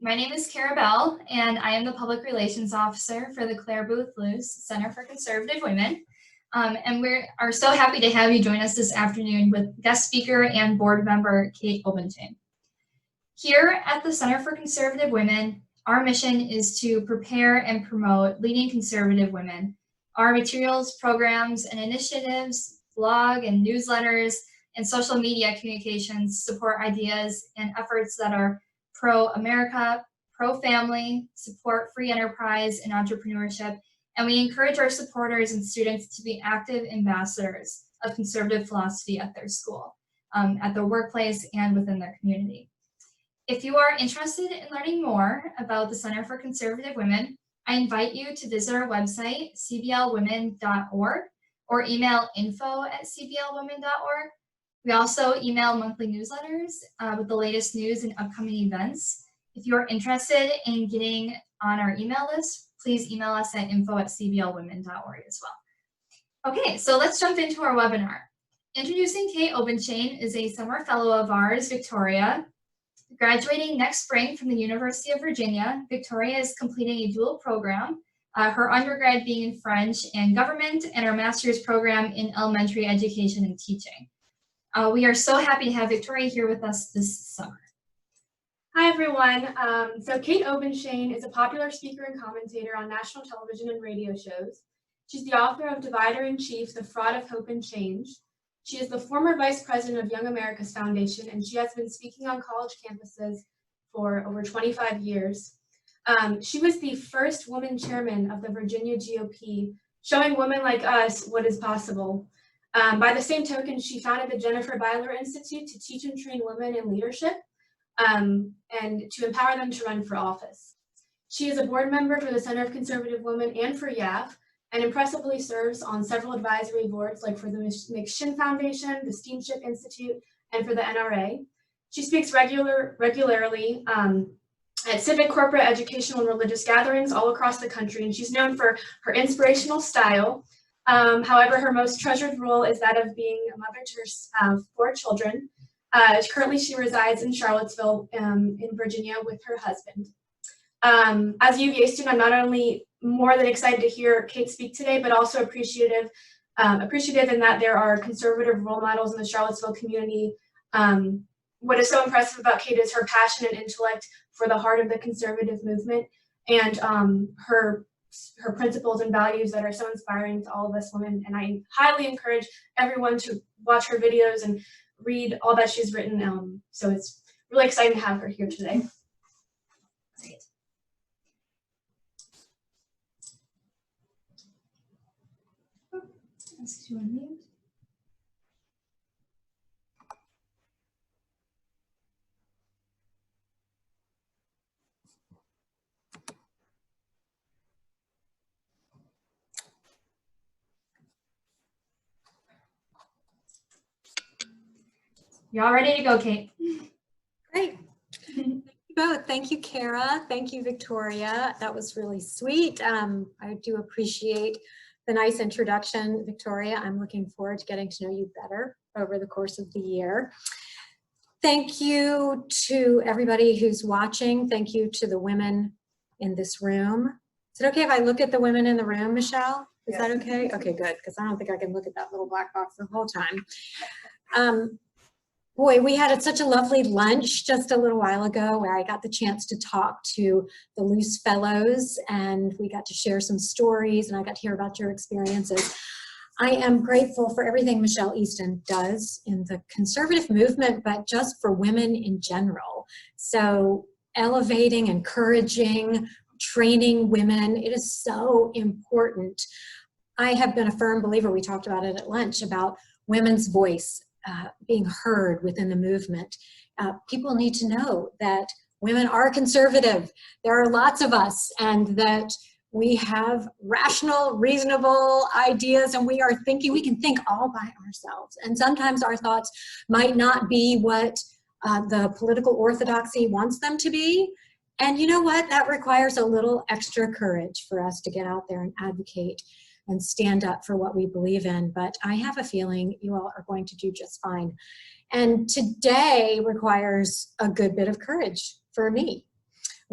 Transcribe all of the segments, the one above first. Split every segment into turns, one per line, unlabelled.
My name is Cara Bell, and I am the Public Relations Officer for the Claire Booth Luce Center for Conservative Women. And we are so happy to have you join us this afternoon with guest speaker and board member Kate Obenshain. Here at the Center for Conservative Women, our mission is to prepare and promote leading conservative women. Our materials, programs, and initiatives, blog and newsletters, and social media communications support ideas and efforts that are pro-America, pro-family, support free enterprise and entrepreneurship, and we encourage our supporters and students to be active ambassadors of conservative philosophy at their school, at their workplace, and within their community. If you are interested in learning more about the Center for Conservative Women, I invite you to visit our website, cblwomen.org, or email info@cblwomen.org. We also email monthly newsletters with the latest news and upcoming events. If you're interested in getting on our email list, please email us at info@cblwomen.org as well. Okay, so let's jump into our webinar. Introducing Kate Obenshain is a summer fellow of ours, Victoria. Graduating next spring from the University of Virginia, Victoria is completing a dual program, her undergrad being in French and government, and her master's program in elementary education and teaching. We are so happy to have Victoria here with us this summer.
Hi, everyone. So Kate Obenshain is a popular speaker and commentator on national television and radio shows. She's the author of Divider-in-Chief, The Fraud of Hope and Change. She is the former vice president of Young America's Foundation, and she has been speaking on college campuses for over 25 years. She was the first woman chairman of the Virginia GOP, showing women like us what is possible. By the same token, she founded the Jennifer Byler Institute to teach and train women in leadership and to empower them to run for office. She is a board member for the Center of Conservative Women and for YAF, and impressively serves on several advisory boards like for the McShin Foundation, the Steamship Institute, and for the NRA. She speaks regularly at civic, corporate, educational, and religious gatherings all across the country, and she's known for her inspirational style. However, her most treasured role is that of being a mother to 4 children. Currently, she resides in Charlottesville in Virginia with her husband. As a UVA student, I'm not only more than excited to hear Kate speak today, but also appreciative in that there are conservative role models in the Charlottesville community. What is so impressive about Kate is her passion and intellect for the heart of the conservative movement, and her principles and values that are so inspiring to all of us women. And I highly encourage everyone to watch her videos and read all that she's written. So it's really exciting to have her here today.
Great. Ask you to unmute. You're all ready to go, Kate.
Great. Thank you both. Thank you, Cara. Thank you, Victoria. That was really sweet. I do appreciate the nice introduction, Victoria. I'm looking forward to getting to know you better over the course of the year. Thank you to everybody who's watching. Thank you to the women in this room. Is it okay if I look at the women in the room, Michelle? Is that okay? Okay, good, because I don't think I can look at that little black box the whole time. Boy, we had such a lovely lunch just a little while ago where I got the chance to talk to the Luce Fellows, and we got to share some stories, and I got to hear about your experiences. I am grateful for everything Michelle Easton does in the conservative movement, but just for women in general. So elevating, encouraging, training women, it is so important. I have been a firm believer, we talked about it at lunch, about women's voice being heard within the movement. People need to know that women are conservative. There are lots of us, and that we have rational, reasonable ideas, and we can think all by ourselves. And sometimes our thoughts might not be what the political orthodoxy wants them to be. And you know what? That requires a little extra courage for us to get out there and advocate and stand up for what we believe in. But I have a feeling you all are going to do just fine. And today requires a good bit of courage for me.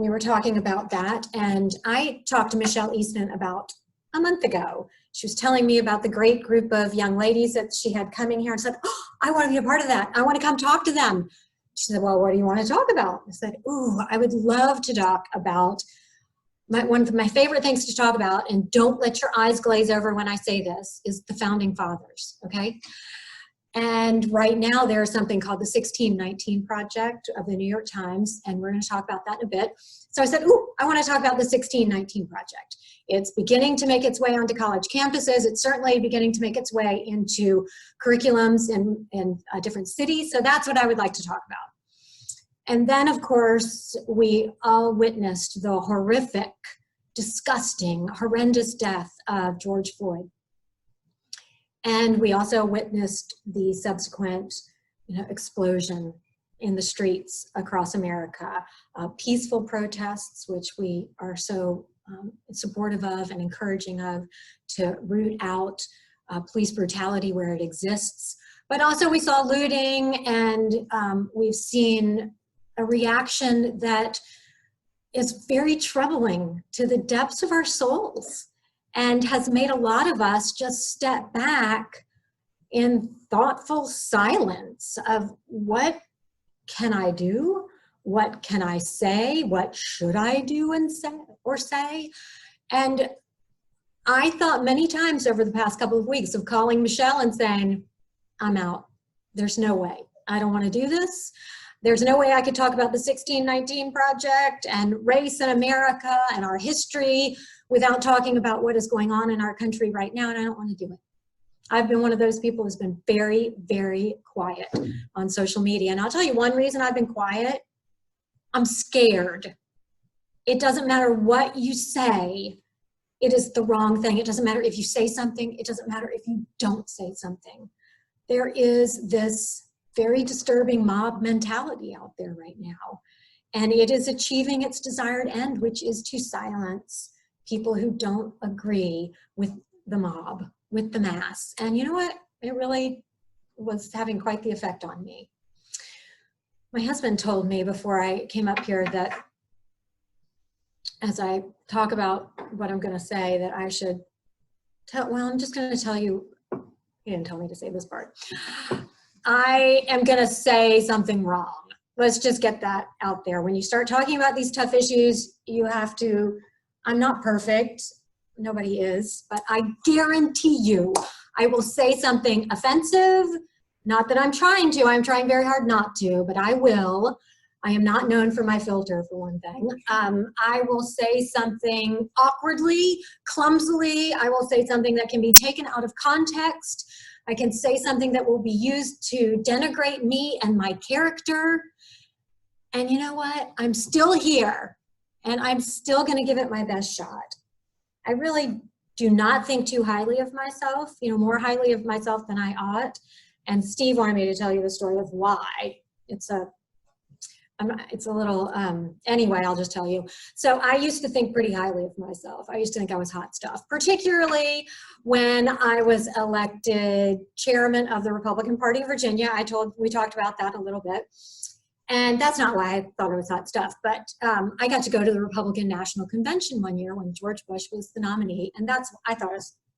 we were talking about that, and I talked to Michelle Easton about a month ago. She was telling me about the great group of young ladies that she had coming here, and said, oh, I want to be a part of that. I want to come talk to them. She said, well, what do you want to talk about? I said, ooh, I would love to talk about one of my favorite things to talk about, and don't let your eyes glaze over when I say this, is the Founding Fathers, okay? And right now there's something called the 1619 Project of the New York Times, and we're going to talk about that in a bit. So I said, ooh, I want to talk about the 1619 Project. It's beginning to make its way onto college campuses. It's certainly beginning to make its way into curriculums in different cities. So that's what I would like to talk about. And then, of course, we all witnessed the horrific, disgusting, horrendous death of George Floyd. And we also witnessed the subsequent explosion in the streets across America. Peaceful protests, which we are so supportive of and encouraging of, to root out police brutality where it exists. But also we saw looting, and we've seen a reaction that is very troubling to the depths of our souls, and has made a lot of us just step back in thoughtful silence of, what can I do? What can I say? What should I do and say? And I thought many times over the past couple of weeks of calling Michelle and saying, I'm out. There's no way. I don't want to do this. There's no way I could talk about the 1619 Project and race in America and our history without talking about what is going on in our country right now, and I don't want to do it. I've been one of those people who's been very, very quiet on social media. And I'll tell you one reason I've been quiet. I'm scared. It doesn't matter what you say, it is the wrong thing. It doesn't matter if you say something. It doesn't matter if you don't say something. There is this very disturbing mob mentality out there right now. And it is achieving its desired end, which is to silence people who don't agree with the mob, with the mass. And you know what? It really was having quite the effect on me. My husband told me before I came up here that as I talk about what I'm going to say, that I should tell, well, I'm just going to tell you, he didn't tell me to say this part. I am going to say something wrong. Let's just get that out there. When you start talking about these tough issues, you have to, I'm not perfect, nobody is, but I guarantee you I will say something offensive. Not that I'm trying to, I'm trying very hard not to, but I will. I am not known for my filter, for one thing. I will say something awkwardly, clumsily. I will say something that can be taken out of context. I can say something that will be used to denigrate me and my character. And you know what? I'm still here, and I'm still going to give it my best shot. I really do not think too highly of myself, more highly of myself than I ought. And Steve wanted me to tell you the story of why. It's a little, anyway, I'll just tell you. So I used to think pretty highly of myself. I used to think I was hot stuff, particularly when I was elected chairman of the Republican Party of Virginia. We talked about that a little bit. And that's not why I thought I was hot stuff, but I got to go to the Republican National Convention one year when George Bush was the nominee, and I thought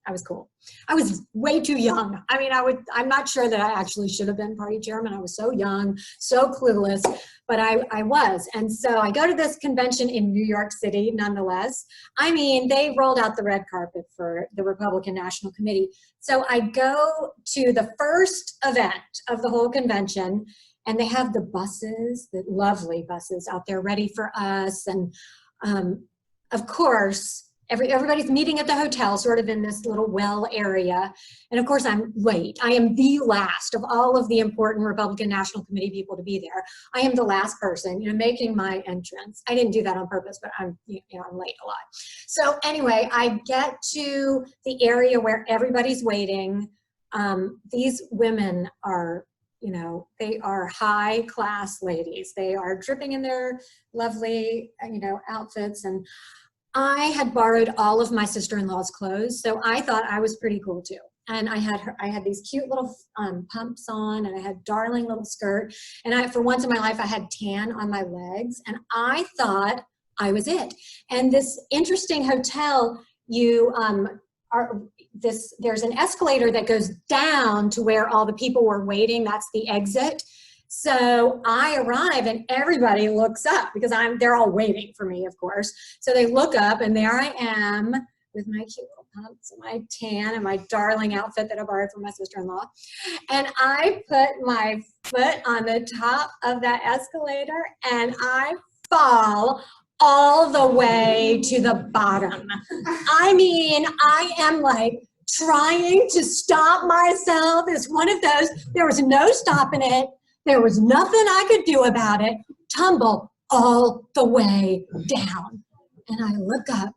I was cool. I was way too young. I mean, I'm not sure that I actually should have been party chairman. I was so young, so clueless, but I was. And so I go to this convention in New York City, nonetheless. I mean, they rolled out the red carpet for the Republican National Committee. So I go to the first event of the whole convention, and they have the buses, the lovely buses out there ready for us. And of course, everybody's meeting at the hotel, sort of in this little well area. And of course, I'm late. I am the last of all of the important Republican National Committee people to be there. I am the last person, making my entrance. I didn't do that on purpose, but I'm late a lot. So anyway, I get to the area where everybody's waiting. These women are, they are high class ladies. They are dripping in their lovely, outfits. And I had borrowed all of my sister-in-law's clothes, so I thought I was pretty cool too. And I had these cute little pumps on, and I had darling little skirt. And for once in my life, I had tan on my legs. And I thought I was it. And this interesting hotel, there's an escalator that goes down to where all the people were waiting. That's the exit. So I arrive and everybody looks up because they're all waiting for me, of course. So they look up and there I am with my cute little pumps and my tan and my darling outfit that I borrowed from my sister-in-law. And I put my foot on the top of that escalator and I fall all the way to the bottom. I mean, I am like trying to stop myself. It's one of those, there was no stopping it. There was nothing I could do about it. Tumble all the way down. And I look up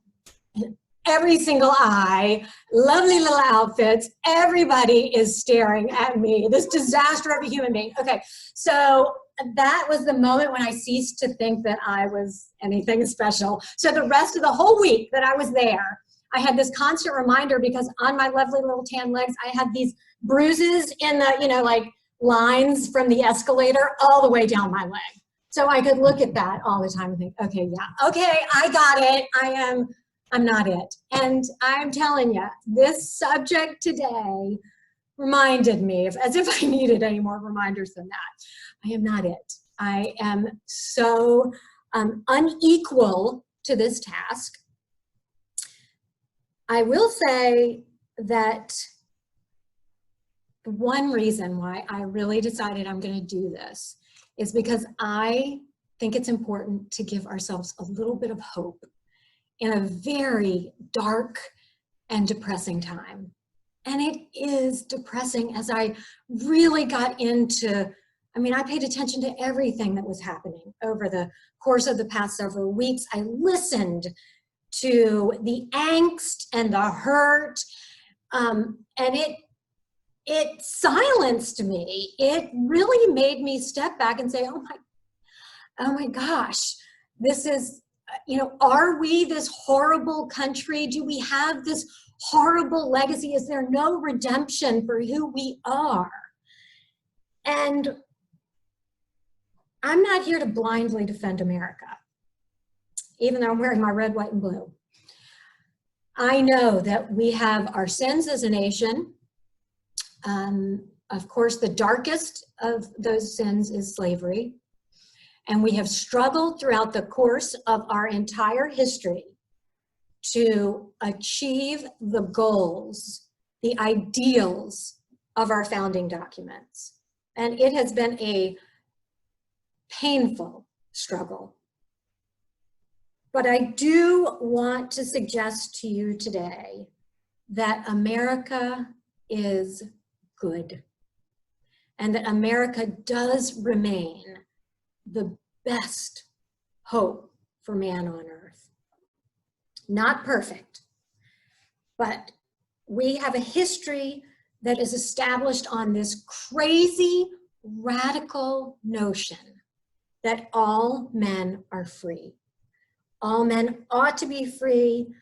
and every single eye, lovely little outfits, everybody is staring at me, this disaster of a human being. Okay, so that was the moment when I ceased to think that I was anything special. So the rest of the whole week that I was there, I had this constant reminder because on my lovely little tan legs, I had these bruises in the, like lines from the escalator all the way down my leg. So I could look at that all the time and think, okay, yeah, okay, I got it. I'm not it. And I'm telling you, this subject today reminded me, as if I needed any more reminders than that. I am not it. I am so unequal to this task. I will say that one reason why I really decided I'm going to do this is because I think it's important to give ourselves a little bit of hope in a very dark and depressing time. And it is depressing as I really got into, I paid attention to everything that was happening over the course of the past several weeks. I listened to the angst and the hurt, and it silenced me. It really made me step back and say, oh my gosh, this is, are we this horrible country? Do we have this horrible legacy? Is there no redemption for who we are? And I'm not here to blindly defend America, even though I'm wearing my red, white, and blue. I know that we have our sins as a nation. Of course, the darkest of those sins is slavery. And we have struggled throughout the course of our entire history to achieve the goals, the ideals of our founding documents. And it has been a painful struggle. But I do want to suggest to you today that America is good and that America does remain the best hope for man on earth. Not perfect, but we have a history that is established on this crazy, radical notion that all men are free. All men ought to be free.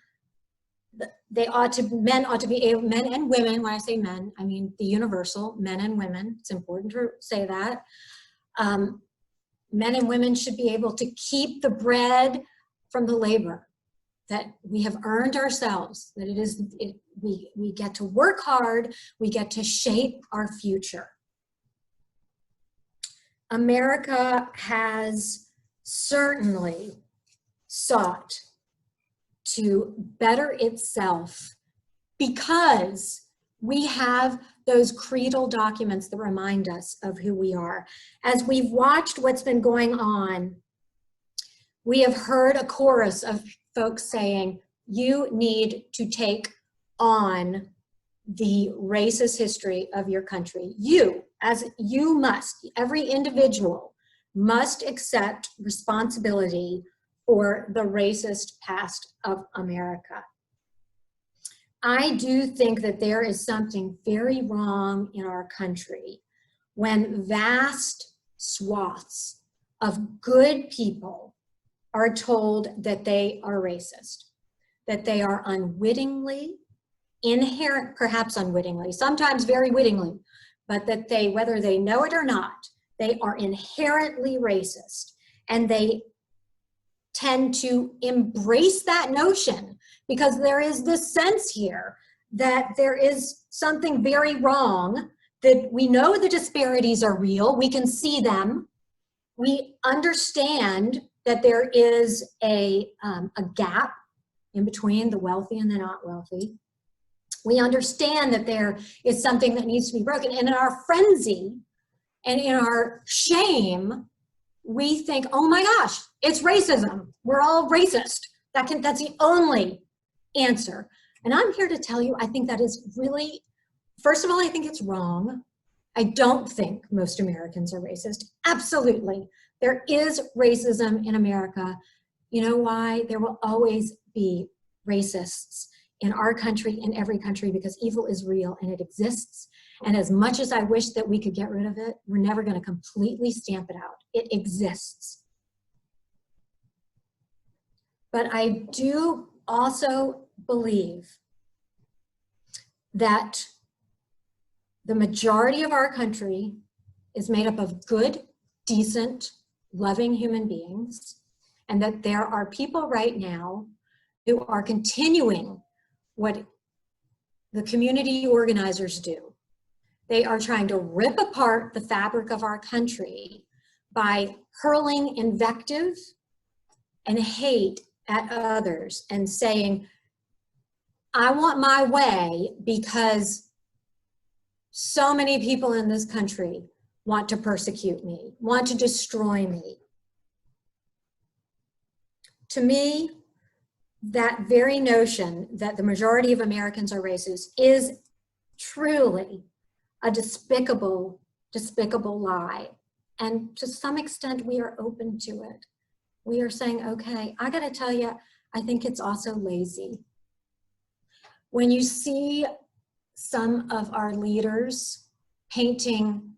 Men ought to be able, men and women, when I say men, I mean the universal, men and women. It's important to say that. Men and women should be able to keep the bread from the labor that we have earned ourselves, that we get to work hard, we get to shape our future. America has certainly sought to better itself because we have those creedal documents that remind us of who we are. As we've watched what's been going on, we have heard a chorus of folks saying, you need to take on the racist history of your country. You must, every individual must accept responsibility for the racist past of America. I do think that there is something very wrong in our country when vast swaths of good people are told that they are racist, that they are unwittingly, perhaps unwittingly, sometimes very wittingly, but that they, whether they know it or not, they are inherently racist, and they tend to embrace that notion, because there is this sense here that there is something very wrong, that we know the disparities are real, we can see them, we understand that there is a gap in between the wealthy and the not wealthy. We understand that there is something that needs to be broken. And in our frenzy and in our shame, we think, oh my gosh, it's racism. We're all racist. That's the only answer. And I'm here to tell you, I think that is really, first of all, I think it's wrong. I don't think most Americans are racist. Absolutely. There is racism in America. You know why? There will always be racists in our country, in every country, because evil is real and it exists. And as much as I wish that we could get rid of it, we're never going to completely stamp it out. It exists. But I do also believe that the majority of our country is made up of good, decent, loving human beings, and that there are people right now who are continuing what the community organizers do. They are trying to rip apart the fabric of our country by hurling invective and hate at others and saying, I want my way because so many people in this country want to persecute me, want to destroy me. To me, that very notion that the majority of Americans are racist is truly a despicable, despicable lie. And to some extent, we are open to it. We are saying, okay, I gotta tell you, I think it's also lazy. When you see some of our leaders painting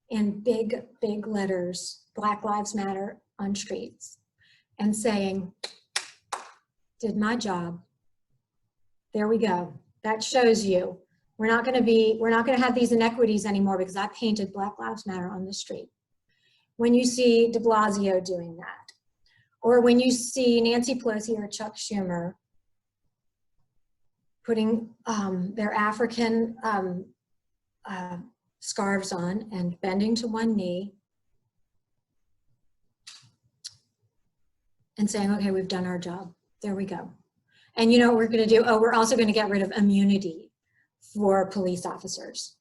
in big, big letters, Black Lives Matter on streets, and saying, did my job. There we go. That shows you. We're not gonna have these inequities anymore because I painted Black Lives Matter on the street. When you see de Blasio doing that, or when you see Nancy Pelosi or Chuck Schumer putting their African scarves on and bending to one knee and saying, okay, we've done our job. There we go. And you know what we're gonna do? Oh, we're also gonna get rid of immunity for police officers.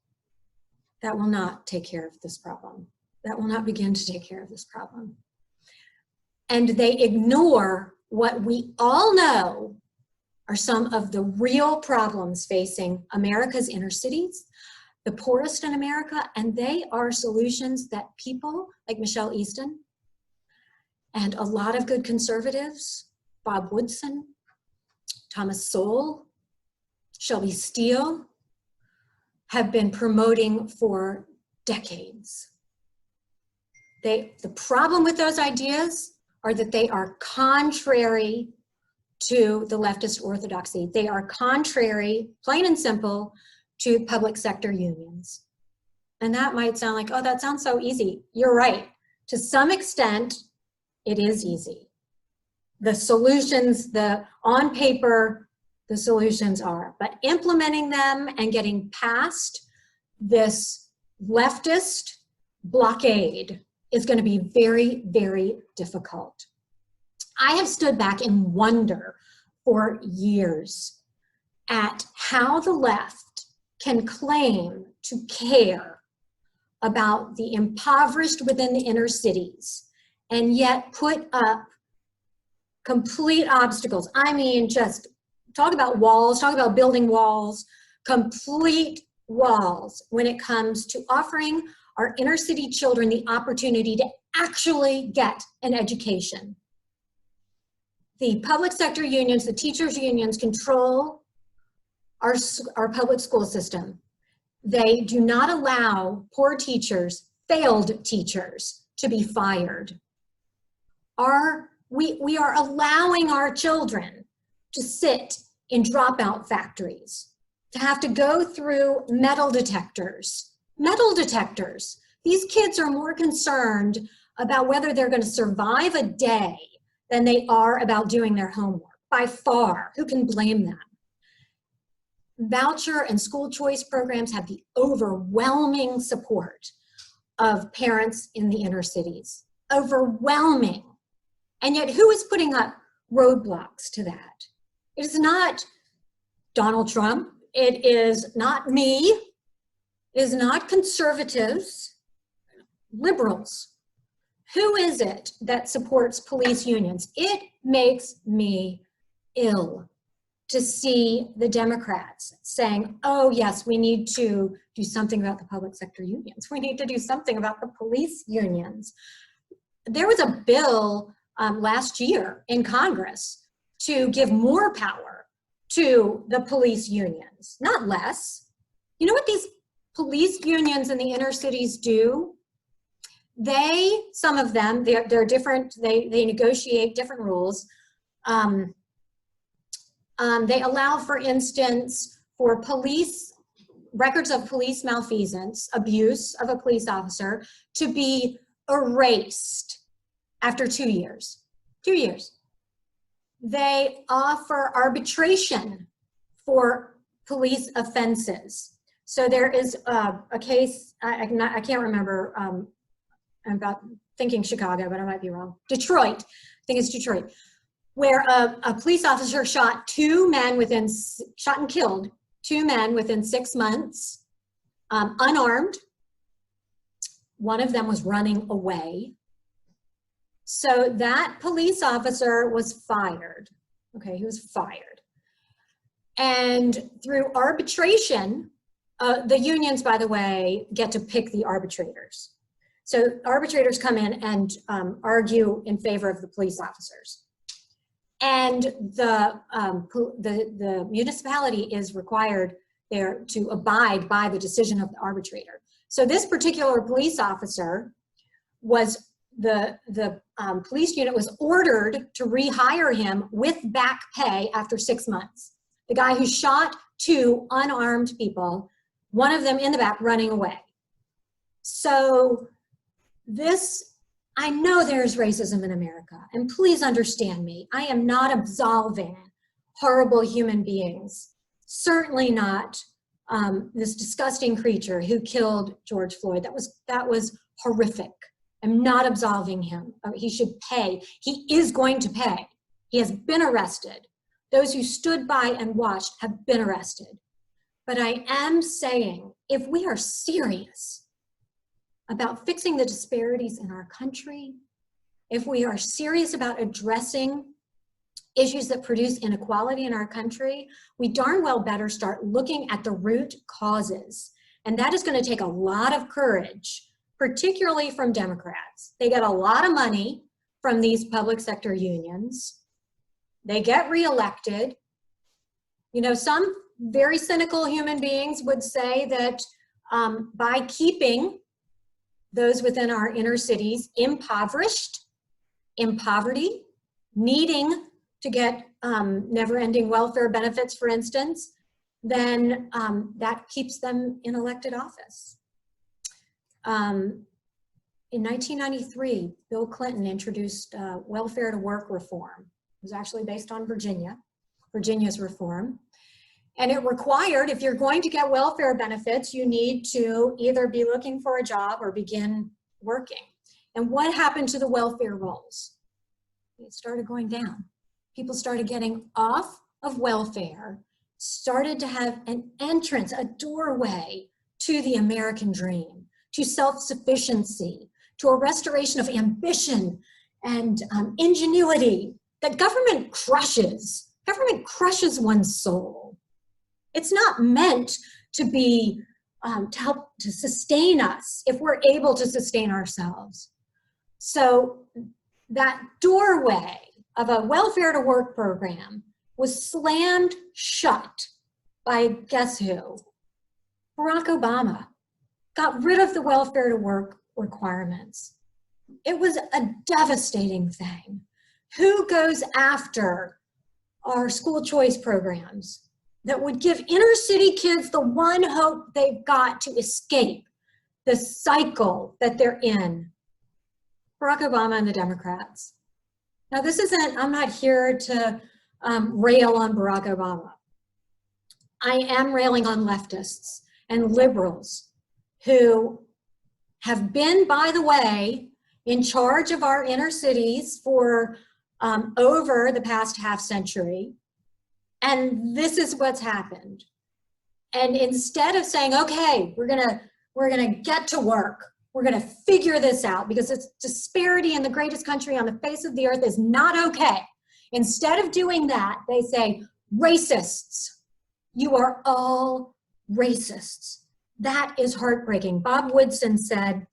That will not take care of this problem. That will not begin to take care of this problem. And they ignore what we all know are some of the real problems facing America's inner cities, the poorest in America, and they are solutions that people like Michelle Easton and a lot of good conservatives, Bob Woodson, Thomas Sowell, Shelby Steele, have been promoting for decades. The problem with those ideas are that they are contrary to the leftist orthodoxy. They are contrary, plain and simple, to public sector unions. And that might sound like, oh, that sounds so easy. You're right. To some extent, it is easy. The solutions, on paper, the solutions are, but implementing them and getting past this leftist blockade is going to be very, very difficult. I have stood back in wonder for years at how the left can claim to care about the impoverished within the inner cities and yet put up complete obstacles. I mean, just talk about walls, talk about building walls, complete walls when it comes to offering our inner city children the opportunity to actually get an education. The public sector unions, the teachers unions control our public school system. They do not allow poor teachers, failed teachers, to be fired. We are allowing our children to sit in dropout factories, to have to go through metal detectors. Metal detectors. These kids are more concerned about whether they're going to survive a day than they are about doing their homework, by far. Who can blame them? Voucher and school choice programs have the overwhelming support of parents in the inner cities. Overwhelming. And yet who is putting up roadblocks to that? It is not Donald Trump. It is not me. It is not conservatives, liberals. Who is it that supports police unions? It makes me ill to see the Democrats saying, oh yes, we need to do something about the public sector unions. We need to do something about the police unions. There was a bill last year in Congress to give more power to the police unions, not less. You know what these police unions in the inner cities do? Some of them, they're different, they negotiate different rules. They allow, for instance, for police, records of police malfeasance, abuse of a police officer, to be erased after 2 years. 2 years. They offer arbitration for police offenses. So there is a case, I can't remember, I'm about thinking Chicago, but I might be wrong. Detroit, I think it's Detroit, where a police officer shot and killed 2 men within 6 months, unarmed. One of them was running away. So that police officer was fired. Okay, he was fired. And through arbitration, the unions, by the way, get to pick the arbitrators. So arbitrators come in and argue in favor of the police officers. And the municipality is required there to abide by the decision of the arbitrator. So this particular police officer was, the police unit was ordered to rehire him with back pay after 6 months. The guy who shot 2 unarmed people, one of them in the back running away. So I know there's racism in America, and please understand me. I am not absolving horrible human beings. Certainly not this disgusting creature who killed George Floyd. That was horrific. I'm not absolving him. He should pay. He is going to pay. He has been arrested. Those who stood by and watched have been arrested. But I am saying, if we are serious about fixing the disparities in our country, if we are serious about addressing issues that produce inequality in our country, we darn well better start looking at the root causes. And that is going to take a lot of courage, particularly from Democrats. They get a lot of money from these public sector unions. They get reelected. You know, some very cynical human beings would say that by keeping those within our inner cities impoverished, in poverty, needing to get never-ending welfare benefits, for instance, then that keeps them in elected office. In 1993, Bill Clinton introduced welfare to work reform. It was actually based on Virginia's reform. And it required, if you're going to get welfare benefits, you need to either be looking for a job or begin working. And what happened to the welfare rolls? It started going down. People started getting off of welfare, started to have an entrance, a doorway to the American dream, to self-sufficiency, to a restoration of ambition and ingenuity that government crushes. Government crushes one's soul. It's not meant to be, to help to sustain us if we're able to sustain ourselves. So that doorway of a welfare to work program was slammed shut by guess who? Barack Obama got rid of the welfare to work requirements. It was a devastating thing. Who goes after our school choice programs that would give inner city kids the one hope they've got to escape the cycle that they're in? Barack Obama and the Democrats. Now this isn't, I'm not here to rail on Barack Obama. I am railing on leftists and liberals who have been, by the way, in charge of our inner cities for over the past half century. And this is what's happened. And instead of saying, okay, we're gonna get to work, we're gonna figure this out because it's disparity in the greatest country on the face of the earth is not okay. Instead of doing that, they say, racists, you are all racists. That is heartbreaking. Bob Woodson said,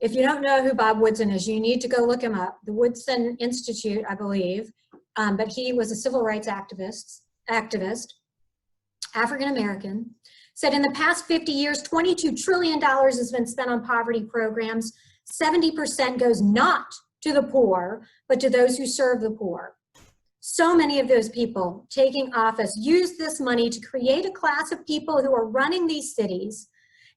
if you don't know who Bob Woodson is, you need to go look him up. The Woodson Institute, I believe, but he was a civil rights activist, African-American, said in the past 50 years, $22 trillion has been spent on poverty programs. 70% goes not to the poor, but to those who serve the poor. So many of those people taking office use this money to create a class of people who are running these cities.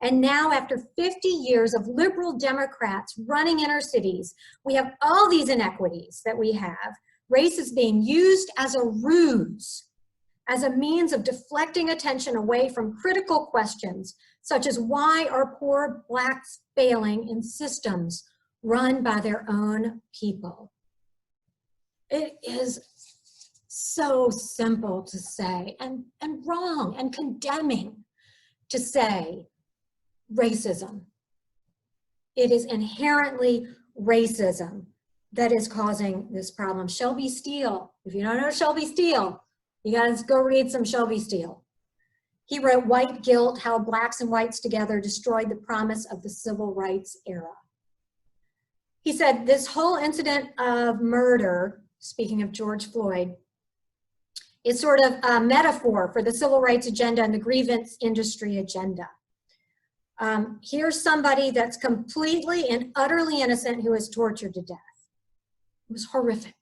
And now after 50 years of liberal Democrats running inner cities, we have all these inequities that we have. Race is being used as a ruse, as a means of deflecting attention away from critical questions, such as why are poor Blacks failing in systems run by their own people? It is so simple to say and wrong and condemning to say racism. It is inherently racism that is causing this problem. Shelby Steele, if you don't know Shelby Steele, you gotta go read some Shelby Steele. He wrote White Guilt, How Blacks and Whites Together Destroyed the Promise of the Civil Rights Era. He said this whole incident of murder, speaking of George Floyd, is sort of a metaphor for the civil rights agenda and the grievance industry agenda. Here's somebody that's completely and utterly innocent who was tortured to death. It was horrific.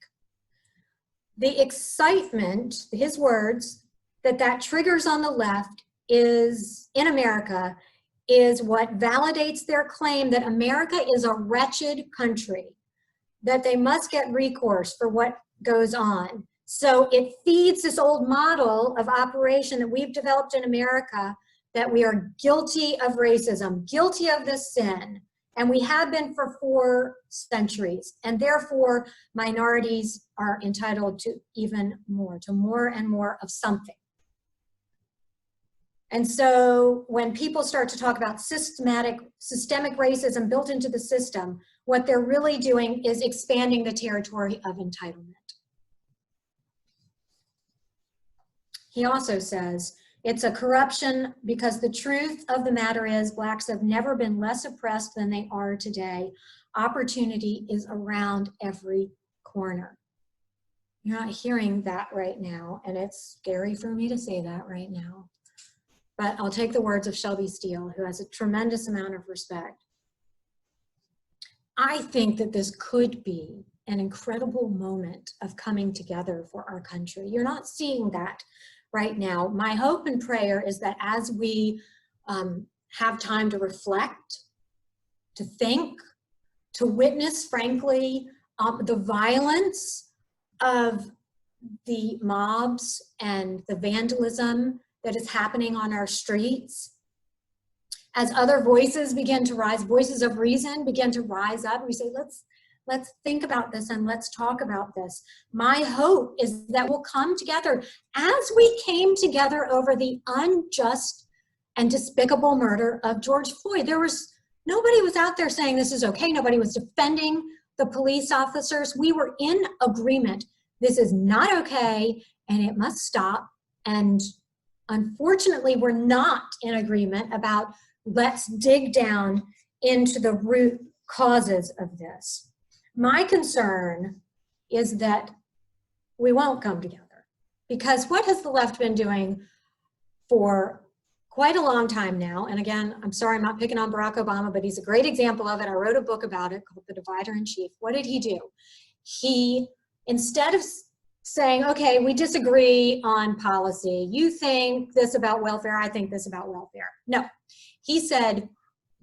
The excitement, his words, that triggers on the left is, in America, is what validates their claim that America is a wretched country, that they must get recourse for what goes on. So it feeds this old model of operation that we've developed in America, that we are guilty of racism, guilty of this sin, and we have been for 4 centuries, and therefore minorities are entitled to even more, to more and more of something. And so when people start to talk about systemic racism built into the system, what they're really doing is expanding the territory of entitlement. He also says, it's a corruption because the truth of the matter is Blacks have never been less oppressed than they are today. Opportunity is around every corner. You're not hearing that right now, and it's scary for me to say that right now. But I'll take the words of Shelby Steele, who has a tremendous amount of respect. I think that this could be an incredible moment of coming together for our country. You're not seeing that right now. My hope and prayer is that as we have time to reflect, to think, to witness, frankly, the violence of the mobs and the vandalism that is happening on our streets, as other voices begin to rise, voices of reason begin to rise up, we say, let's think about this and let's talk about this. My hope is that we'll come together as we came together over the unjust and despicable murder of George Floyd. Nobody was out there saying this is okay. Nobody was defending the police officers. We were in agreement. This is not okay and it must stop. And unfortunately, we're not in agreement about let's dig down into the root causes of this. My concern is that we won't come together, because what has the left been doing for quite a long time now? And again, I'm sorry, I'm not picking on Barack Obama, but he's a great example of it. I wrote a book about it called The Divider in Chief. What did he do? He, instead of saying, okay, we disagree on policy, you think this about welfare, I think this about welfare. No, he said,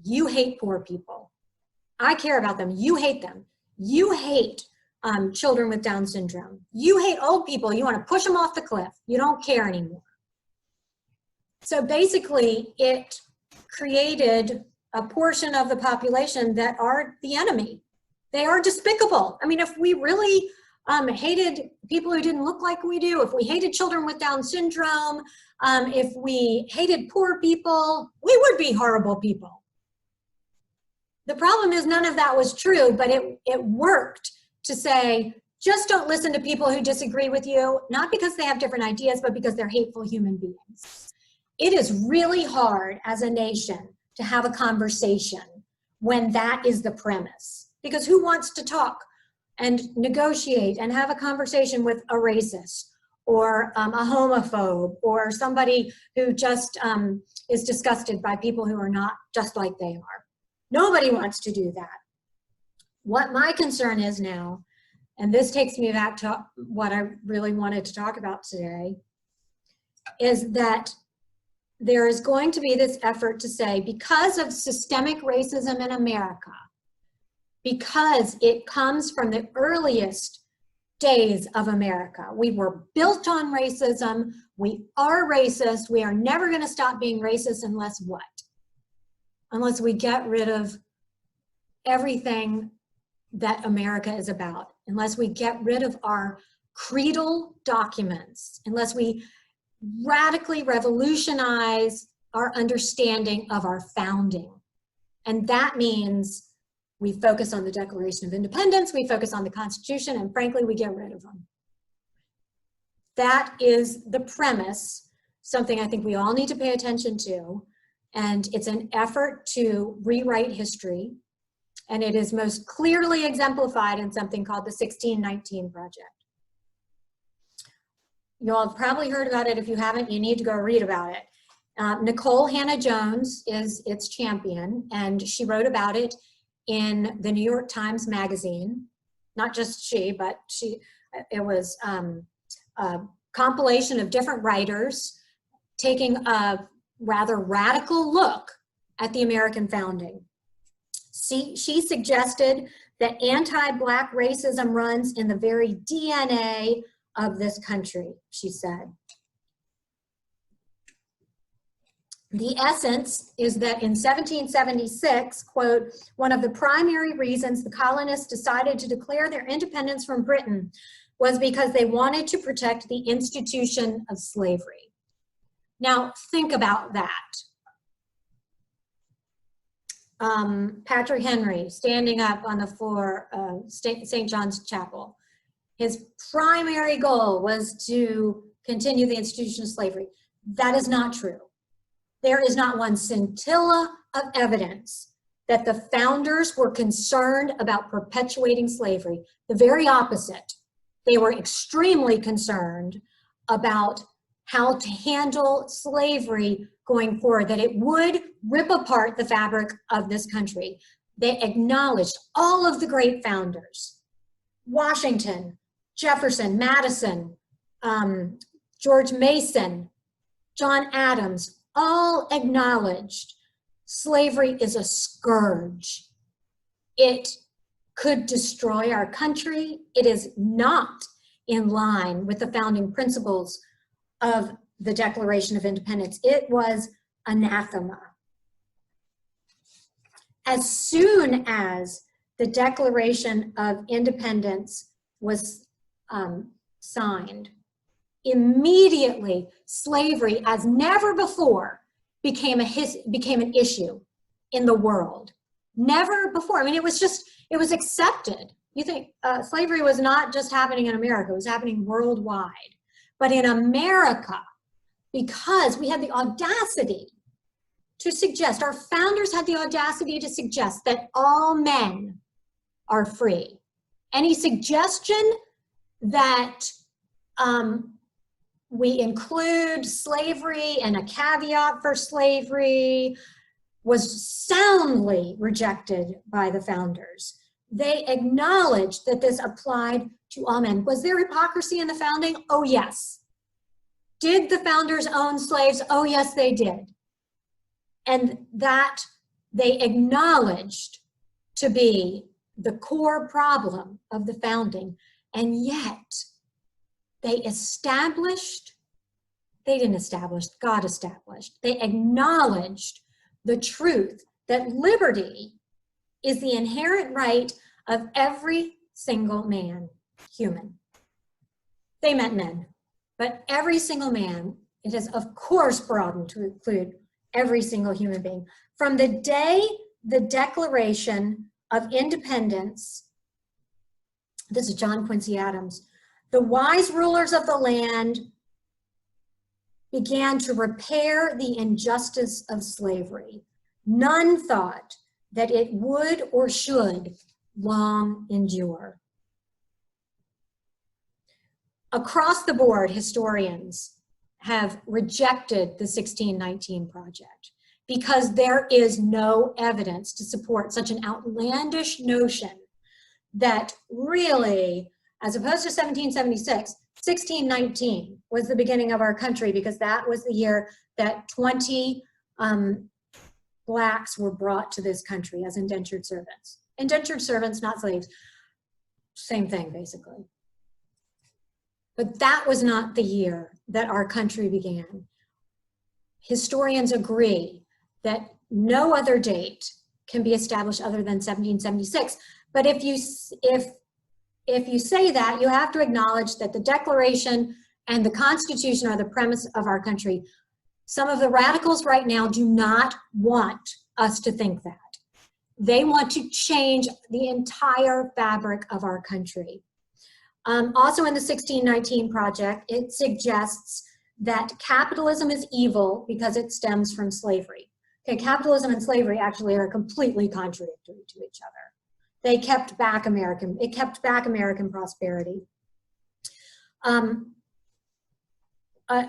you hate poor people. I care about them, you hate them. You hate children with Down syndrome. You hate old people. You want to push them off the cliff. You don't care anymore. So basically, it created a portion of the population that are the enemy. They are despicable. I mean, if we really hated people who didn't look like we do, if we hated children with Down syndrome, if we hated poor people, we would be horrible people. The problem is none of that was true, but it worked to say, just don't listen to people who disagree with you, not because they have different ideas, but because they're hateful human beings. It is really hard as a nation to have a conversation when that is the premise. Because who wants to talk and negotiate and have a conversation with a racist or a homophobe or somebody who just is disgusted by people who are not just like they are? Nobody wants to do that. What my concern is now, and this takes me back to what I really wanted to talk about today, is that there is going to be this effort to say, because of systemic racism in America, because it comes from the earliest days of America, we were built on racism, we are racist, we are never going to stop being racist unless what? Unless we get rid of everything that America is about, unless we get rid of our creedal documents, unless we radically revolutionize our understanding of our founding. And that means we focus on the Declaration of Independence, we focus on the Constitution, and frankly, we get rid of them. That is the premise, something I think we all need to pay attention to, and it's an effort to rewrite history, and it is most clearly exemplified in something called the 1619 Project. You all have probably heard about it. If you haven't, you need to go read about it. Nicole Hannah-Jones is its champion, and she wrote about it in the New York Times Magazine. Not just she, but it was a compilation of different writers taking a rather radical look at the American founding. She suggested that anti-Black racism runs in the very DNA of this country, she said. The essence is that in 1776, quote, one of the primary reasons the colonists decided to declare their independence from Britain was because they wanted to protect the institution of slavery. Now, think about that. Patrick Henry standing up on the floor of St. John's Chapel. His primary goal was to continue the institution of slavery. That is not true. There is not one scintilla of evidence that the founders were concerned about perpetuating slavery. The very opposite. They were extremely concerned about how to handle slavery going forward, that it would rip apart the fabric of this country. They acknowledged all of the great founders, Washington, Jefferson, Madison, George Mason, John Adams, all acknowledged slavery is a scourge. It could destroy our country. It is not in line with the founding principles of the Declaration of Independence. It was anathema. As soon as the Declaration of Independence was signed, immediately slavery, as never before, became an issue in the world. Never before. I mean, it was accepted. You think slavery was not just happening in America, it was happening worldwide. But in America, because we had the audacity to suggest, our founders had the audacity to suggest that all men are free. Any suggestion that we include slavery and a caveat for slavery was soundly rejected by the founders. They acknowledged that this applied to all men. Was there hypocrisy in the founding? Oh, yes. Did the founders own slaves? Oh, yes, they did. And that they acknowledged to be the core problem of the founding, and yet they didn't establish, God established. They acknowledged the truth that liberty is the inherent right of every single man, human. They meant men, but every single man. It has, of course, broadened to include every single human being. From the day the Declaration of Independence, this is John Quincy Adams, the wise rulers of the land began to repair the injustice of slavery. None thought that it would or should long endure. Across the board, historians have rejected the 1619 Project because there is no evidence to support such an outlandish notion that really, as opposed to 1776, 1619 was the beginning of our country, because that was the year that 20 Blacks were brought to this country as indentured servants. Indentured servants, not slaves. Same thing, basically. But that was not the year that our country began. Historians agree that no other date can be established other than 1776. But if you say that, you have to acknowledge that the Declaration and the Constitution are the premise of our country. Some of the radicals right now do not want us to think that. They want to change the entire fabric of our country. Also in the 1619 Project, it suggests that capitalism is evil because it stems from slavery. Okay, capitalism and slavery actually are completely contradictory to each other. It kept back American prosperity.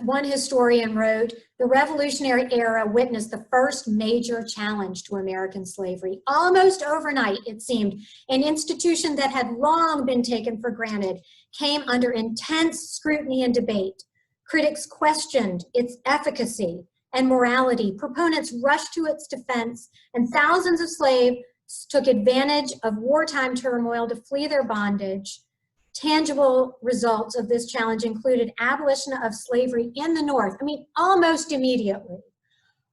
One historian wrote, the Revolutionary era witnessed the first major challenge to American slavery. Almost overnight, it seemed, an institution that had long been taken for granted came under intense scrutiny and debate. Critics questioned its efficacy and morality. Proponents rushed to its defense, and thousands of slaves took advantage of wartime turmoil to flee their bondage. Tangible results of this challenge included abolition of slavery in the North. I mean, almost immediately.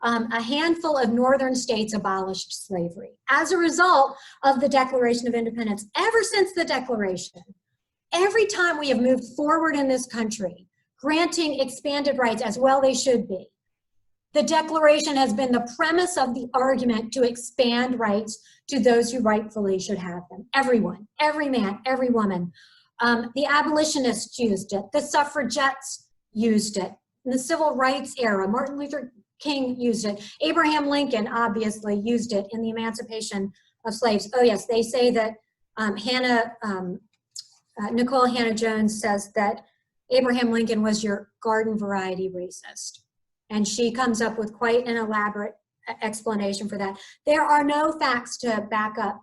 A handful of northern states abolished slavery. As a result of the Declaration of Independence, ever since the Declaration, every time we have moved forward in this country, granting expanded rights, as well they should be, the Declaration has been the premise of the argument to expand rights to those who rightfully should have them. Everyone, every man, every woman. The abolitionists used it. The suffragettes used it. In the civil rights era, Martin Luther King used it. Abraham Lincoln obviously used it in the emancipation of slaves. Oh yes, they say that Nicole Hannah-Jones says that Abraham Lincoln was your garden variety racist. And she comes up with quite an elaborate explanation for that. There are no facts to back up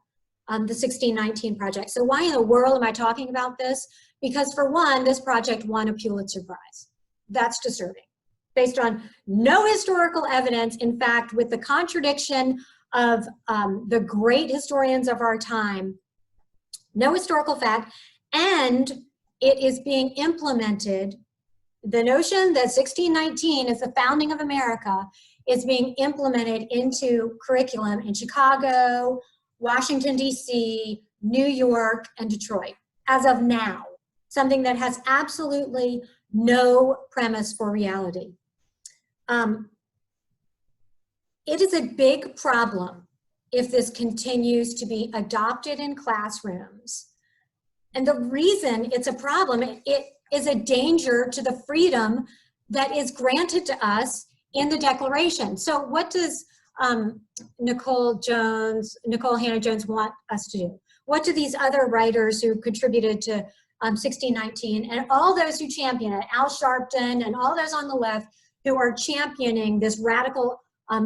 the 1619 Project. So why in the world am I talking about this? Because for one, this project won a Pulitzer Prize. That's disturbing. Based on no historical evidence, in fact, with the contradiction of the great historians of our time, no historical fact, and it is being implemented. The notion that 1619 is the founding of America is being implemented into curriculum in Chicago, Washington, D.C., New York, and Detroit, as of now, something that has absolutely no premise for reality. It is a big problem if this continues to be adopted in classrooms. And the reason it's a problem, it is a danger to the freedom that is granted to us in the Declaration. So what does Nicole Hannah-Jones want us to do? What do these other writers who contributed to 1619 and all those who champion it, Al Sharpton and all those on the left who are championing this radical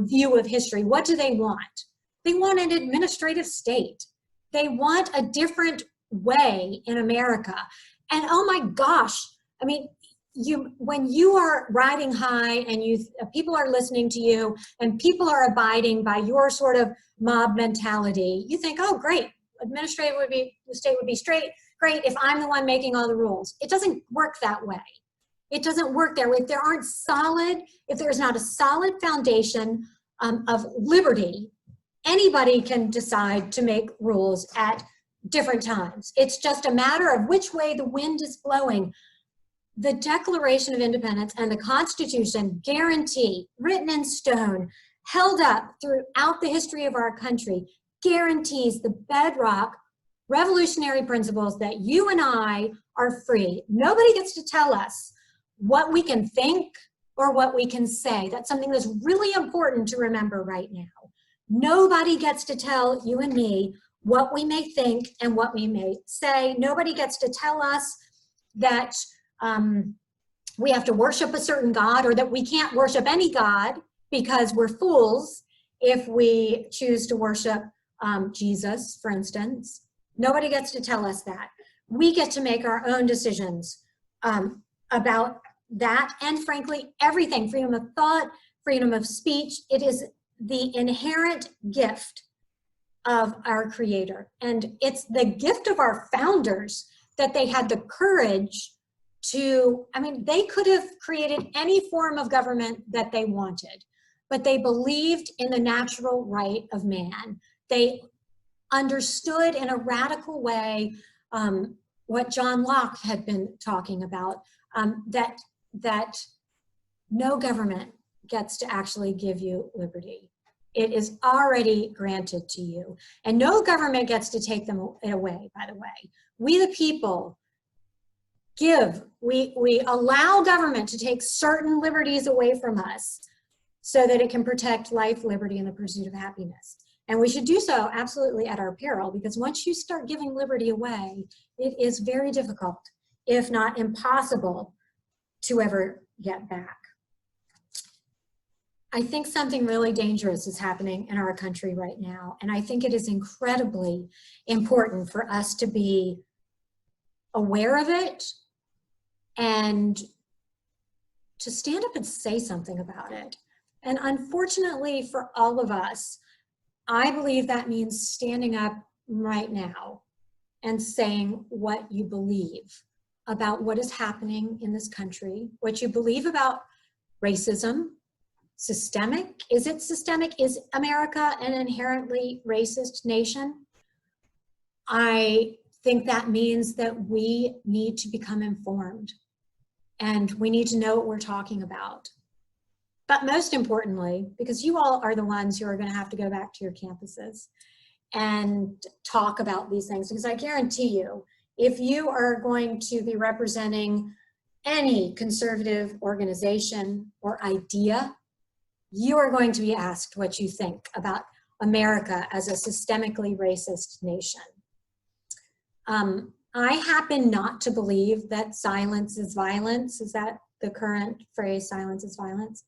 view of history, what do they want? They want an administrative state. They want a different way in America. And oh my gosh, I mean, when you are riding high and people are listening to you and people are abiding by your sort of mob mentality, you think, oh great, the state would be great if I'm the one making all the rules. It doesn't work that way. It doesn't work that way. If there's not a solid foundation of liberty, anybody can decide to make rules at different times. It's just a matter of which way the wind is blowing. The Declaration of Independence and the Constitution guarantee, written in stone, held up throughout the history of our country, guarantees the bedrock revolutionary principles that you and I are free. Nobody gets to tell us what we can think or what we can say. That's something that's really important to remember right now. Nobody gets to tell you and me what we may think and what we may say. Nobody gets to tell us that we have to worship a certain God, or that we can't worship any God because we're fools if we choose to worship Jesus, for instance. Nobody gets to tell us that. We get to make our own decisions about that, and frankly, everything. Freedom of thought, freedom of speech. It is the inherent gift of our Creator. And it's the gift of our founders that they had the courage to, they could have created any form of government that they wanted, but they believed in the natural right of man. They understood in a radical way what John Locke had been talking about, that no government gets to actually give you liberty. It is already granted to you. And no government gets to take them away, by the way. We the people we allow government to take certain liberties away from us so that it can protect life, liberty, and the pursuit of happiness. And we should do so absolutely at our peril, because once you start giving liberty away, it is very difficult, if not impossible, to ever get back. I think something really dangerous is happening in our country right now, and I think it is incredibly important for us to be aware of it and to stand up and say something about it. And unfortunately for all of us, I believe that means standing up right now and saying what you believe about what is happening in this country, what you believe about racism. Systemic? Is it systemic? Is America an inherently racist nation? I think that means that we need to become informed, and we need to know what we're talking about. But most importantly, because you all are the ones who are going to have to go back to your campuses and talk about these things, because I guarantee you, if you are going to be representing any conservative organization or idea, you are going to be asked what you think about America as a systemically racist nation. I happen not to believe that silence is violence. Is that the current phrase, silence is violence?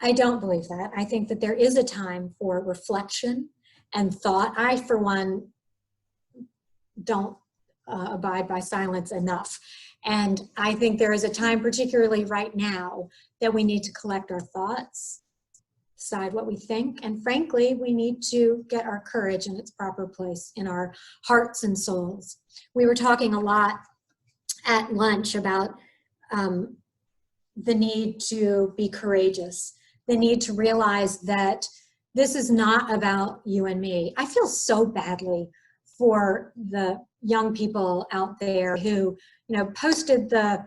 I don't believe that. I think that there is a time for reflection and thought. I, for one, don't abide by silence enough. And I think there is a time, particularly right now, that we need to collect our thoughts, decide what we think, and frankly, we need to get our courage in its proper place in our hearts and souls. We were talking a lot at lunch about the need to be courageous, the need to realize that this is not about you and me. I feel so badly for the young people out there who, posted the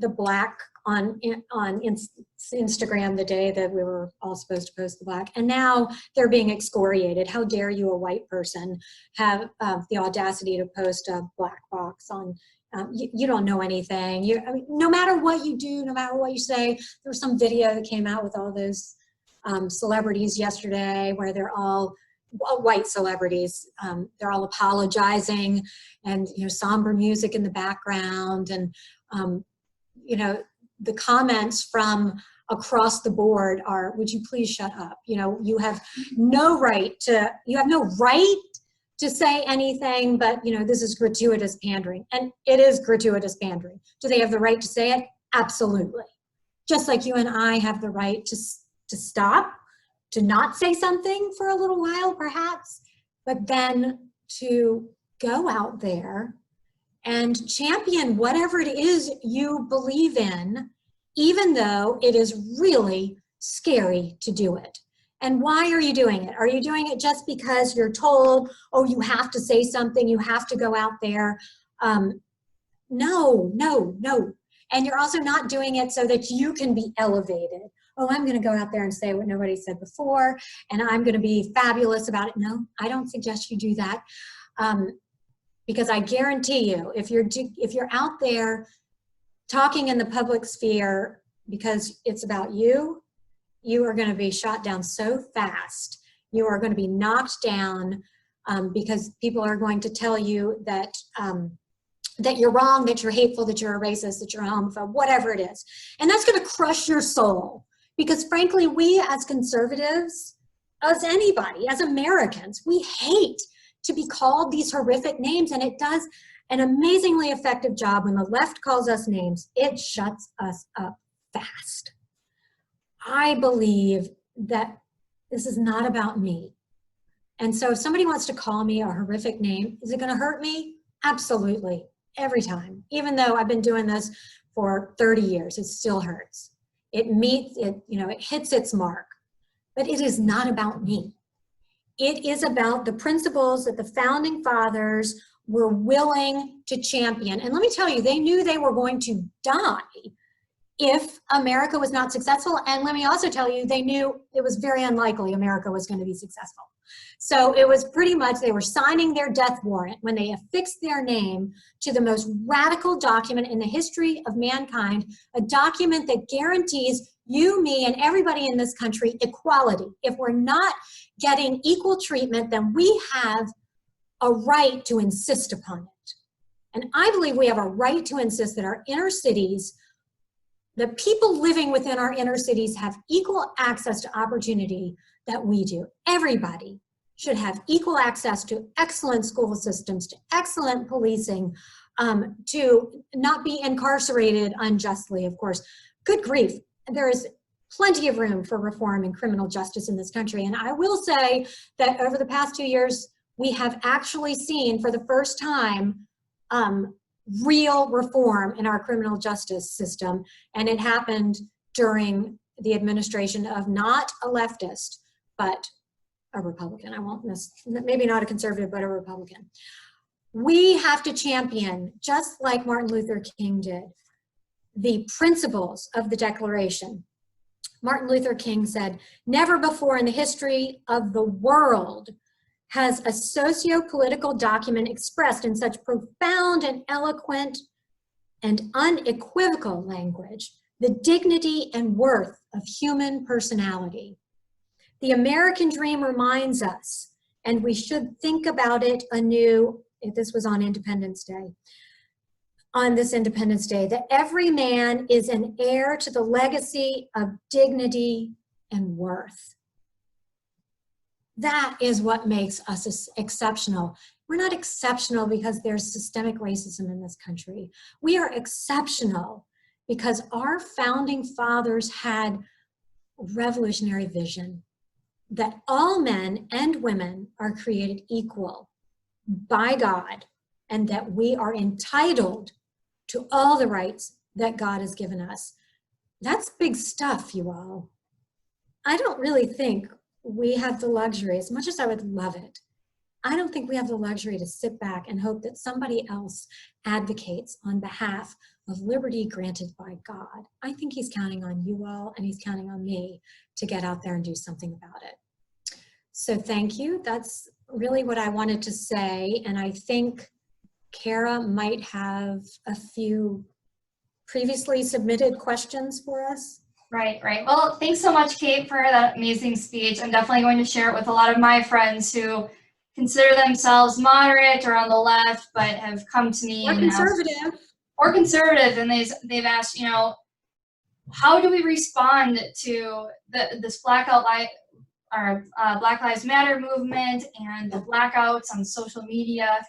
black on Instagram the day that we were all supposed to post the black, and now they're being excoriated. How dare you, a white person, have the audacity to post a black box on, you don't know anything. No matter what you do, no matter what you say. There was some video that came out with all those celebrities yesterday where they're all white celebrities. They're all apologizing, and somber music in the background, and the comments from across the board are, would you please shut up? You have no right to say anything, but this is gratuitous pandering. And it is gratuitous pandering. Do they have the right to say it? Absolutely. Just like you and I have the right to stop, to not say something for a little while perhaps, but then to go out there and champion whatever it is you believe in, even though it is really scary to do it. And why are you doing it? Are you doing it just because you're told, oh, you have to say something, you have to go out there? No, no, no. And you're also not doing it so that you can be elevated. Oh, I'm going to go out there and say what nobody said before, and I'm going to be fabulous about it. No, I don't suggest you do that. Because I guarantee you, if you're out there talking in the public sphere because it's about you, you are going to be shot down so fast. You are going to be knocked down because people are going to tell you that that you're wrong, that you're hateful, that you're a racist, that you're a homophobe, whatever it is. And that's going to crush your soul. Because frankly, we as conservatives, as anybody, as Americans, we hate to be called these horrific names, and it does an amazingly effective job when the left calls us names. It shuts us up fast. I believe that this is not about me. And so if somebody wants to call me a horrific name, is it going to hurt me? Absolutely, every time. Even though I've been doing this for 30 years, it still hurts. It hits its mark. But it is not about me. It is about the principles that the founding fathers were willing to champion. And let me tell you, they knew they were going to die if America was not successful. And let me also tell you, they knew it was very unlikely America was going to be successful. So it was pretty much, they were signing their death warrant when they affixed their name to the most radical document in the history of mankind, a document that guarantees you, me, and everybody in this country equality. If we're not getting equal treatment, then we have a right to insist upon it. And I believe we have a right to insist that our inner cities, the people living within our inner cities, have equal access to opportunity that we do. Everybody should have equal access to excellent school systems, to excellent policing, to not be incarcerated unjustly, of course. Good grief, there is plenty of room for reform in criminal justice in this country. And I will say that over the past 2 years, we have actually seen for the first time real reform in our criminal justice system. And it happened during the administration of not a leftist, but a Republican. I won't maybe not a conservative, but a Republican. We have to champion, just like Martin Luther King did, the principles of the Declaration. Martin Luther King said, "Never before in the history of the world has a socio-political document expressed in such profound and eloquent and unequivocal language the dignity and worth of human personality. The American dream reminds us, and we should think about it anew," this was on Independence Day, on this Independence Day, "that every man is an heir to the legacy of dignity and worth." That is what makes us exceptional. We're not exceptional because there's systemic racism in this country. We are exceptional because our founding fathers had revolutionary vision that all men and women are created equal by God and that we are entitled to all the rights that God has given us. That's big stuff, you all. I don't really think we have the luxury, as much as I would love it, I don't think we have the luxury to sit back and hope that somebody else advocates on behalf of liberty granted by God. I think he's counting on you all, and he's counting on me to get out there and do something about it. So thank you. That's really what I wanted to say. And I think Kara might have a few previously submitted questions for us.
Right. Well, thanks so much, Kate, for that amazing speech. I'm definitely going to share it with a lot of my friends who consider themselves moderate or on the left, but have come to me
or conservative,
and they've asked, how do we respond to this Black Lives Matter movement and the blackouts on social media?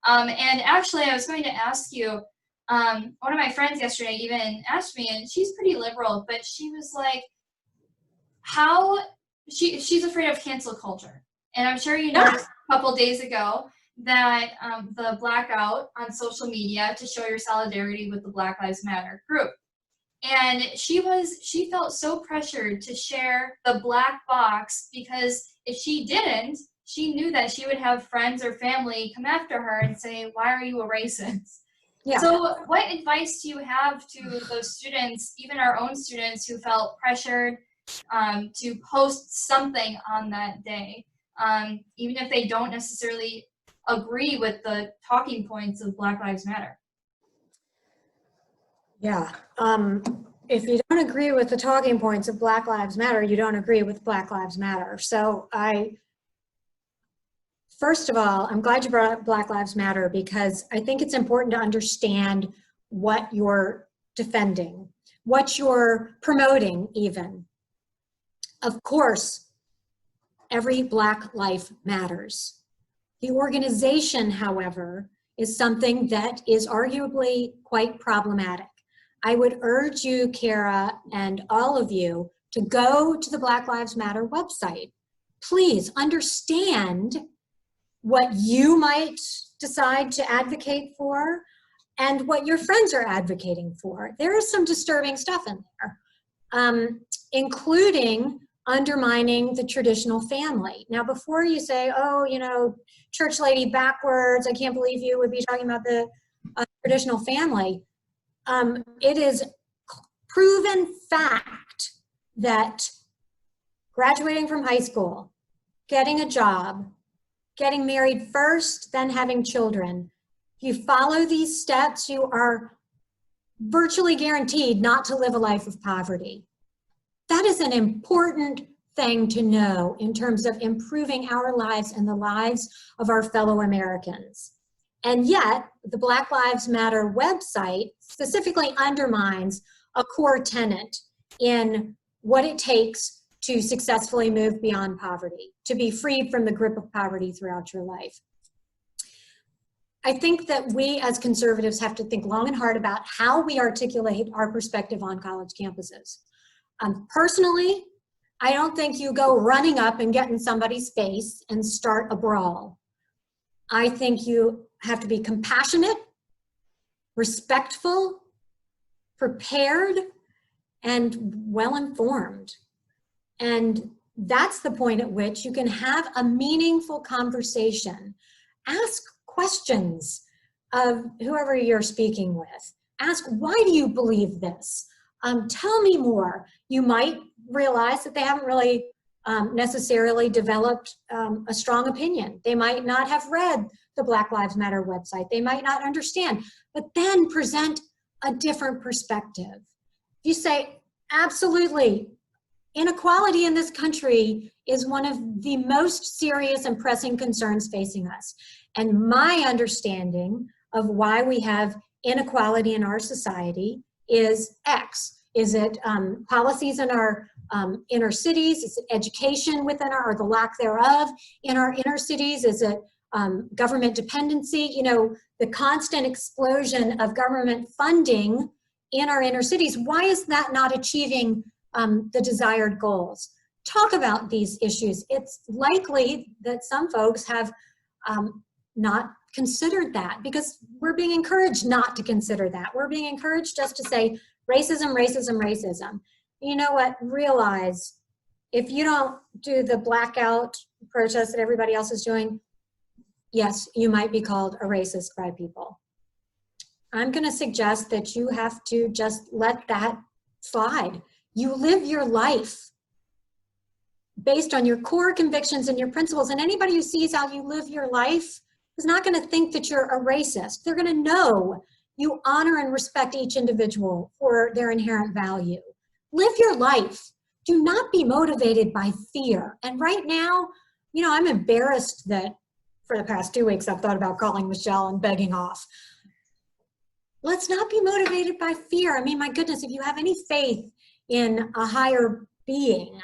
And actually, I was going to ask you. One of my friends yesterday even asked me, and she's pretty liberal, but she was like, she's afraid of cancel culture. And I'm sure you noticed a couple days ago that the blackout on social media to show your solidarity with the Black Lives Matter group. And she felt so pressured to share the black box because if she didn't, she knew that she would have friends or family come after her and say, "Why are you a racist?"
Yeah.
So what advice do you have to those students, even our own students who felt pressured to post something on that day, even if they don't necessarily agree with the talking points of Black Lives Matter?
Yeah. If you don't agree with the talking points of Black Lives Matter, you don't agree with Black Lives Matter. So first of all, I'm glad you brought up Black Lives Matter because I think it's important to understand what you're defending, what you're promoting even. Of course, every Black life matters. The organization, however, is something that is arguably quite problematic. I would urge you, Kara, and all of you to go to the Black Lives Matter website. Please understand what you might decide to advocate for and what your friends are advocating for. There is some disturbing stuff in there, including undermining the traditional family. Now, before you say, oh, you know, church lady backwards, I can't believe you would be talking about the traditional family. It is proven fact that graduating from high school, getting a job, getting married first, then having children, if you follow these steps, you are virtually guaranteed not to live a life of poverty. That is an important thing to know in terms of improving our lives and the lives of our fellow Americans. And yet, the Black Lives Matter website specifically undermines a core tenet in what it takes to successfully move beyond poverty, to be freed from the grip of poverty throughout your life. I think that we as conservatives have to think long and hard about how we articulate our perspective on college campuses. Personally, I don't think you go running up and get in somebody's face and start a brawl. I think you have to be compassionate, respectful, prepared, and well-informed. And that's the point at which you can have a meaningful conversation. Ask questions of whoever you're speaking with. Ask, why do you believe this? Tell me more. You might realize that they haven't really necessarily developed a strong opinion. They might not have read the Black Lives Matter website. They might not understand, but then present a different perspective. You say, absolutely, inequality in this country is one of the most serious and pressing concerns facing us. And my understanding of why we have inequality in our society is X. Is it policies in our inner cities? Is it education within our, or the lack thereof in our inner cities? Is it government dependency? You know, the constant explosion of government funding in our inner cities. Why is that not achieving the desired goals? Talk about these issues. It's likely that some folks have not considered that because we're being encouraged not to consider that. We're being encouraged just to say racism, racism, racism. You know what? Realize if you don't do the blackout protest that everybody else is doing, yes, you might be called a racist by people. I'm going to suggest that you have to just let that slide. You live your life based on your core convictions and your principles, and anybody who sees how you live your life is not going to think that you're a racist. They're going to know you honor and respect each individual for their inherent value. Live your life. Do not be motivated by fear. And right now, you know, I'm embarrassed that for the past 2 weeks, I've thought about calling Michelle and begging off. Let's not be motivated by fear. I mean, my goodness, if you have any faith in a higher being,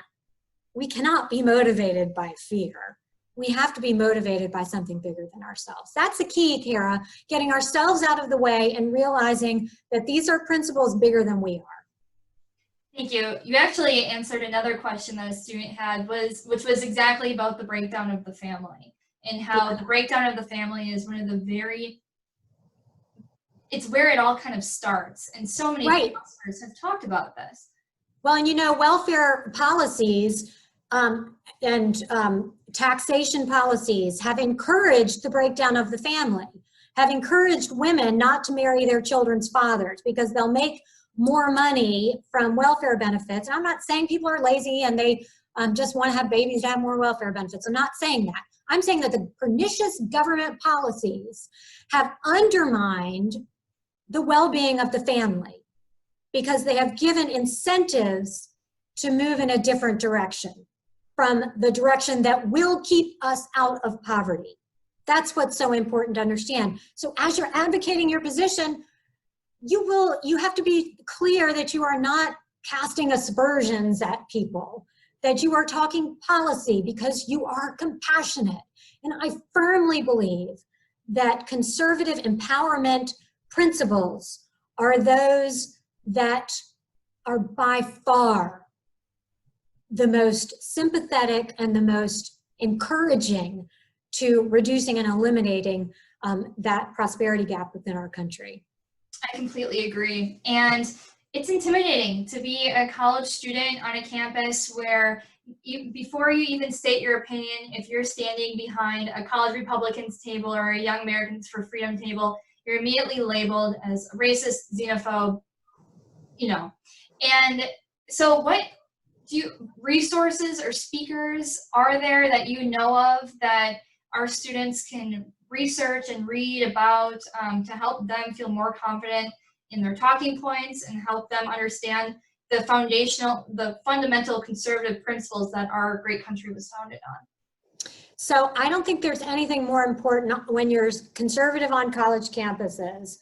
we cannot be motivated by fear. We have to be motivated by something bigger than ourselves. That's the key, Kara, getting ourselves out of the way and realizing that these are principles bigger than we are.
Thank you. You actually answered another question that a student had, which was exactly about the breakdown of the family. and how the breakdown of the family is one of the it's where it all kind of starts. And so many counselors have talked about this.
Well, and welfare policies and taxation policies have encouraged the breakdown of the family, have encouraged women not to marry their children's fathers because they'll make more money from welfare benefits. And I'm not saying people are lazy and they just want to have babies to have more welfare benefits. I'm not saying that. I'm saying that the pernicious government policies have undermined the well-being of the family because they have given incentives to move in a different direction from the direction that will keep us out of poverty. That's what's so important to understand. So as you're advocating your position, you have to be clear that you are not casting aspersions at people, that you are talking policy because you are compassionate. And I firmly believe that conservative empowerment principles are those that are by far the most sympathetic and the most encouraging to reducing and eliminating that prosperity gap within our country.
I completely agree. And it's intimidating to be a college student on a campus where before you even state your opinion, if you're standing behind a college Republicans table or a Young Americans for Freedom table, you're immediately labeled as a racist, xenophobe, And so what resources or speakers are there that you know of that our students can research and read about to help them feel more confident in their talking points and help them understand the fundamental conservative principles that our great country was founded on?
So I don't think there's anything more important when you're conservative on college campuses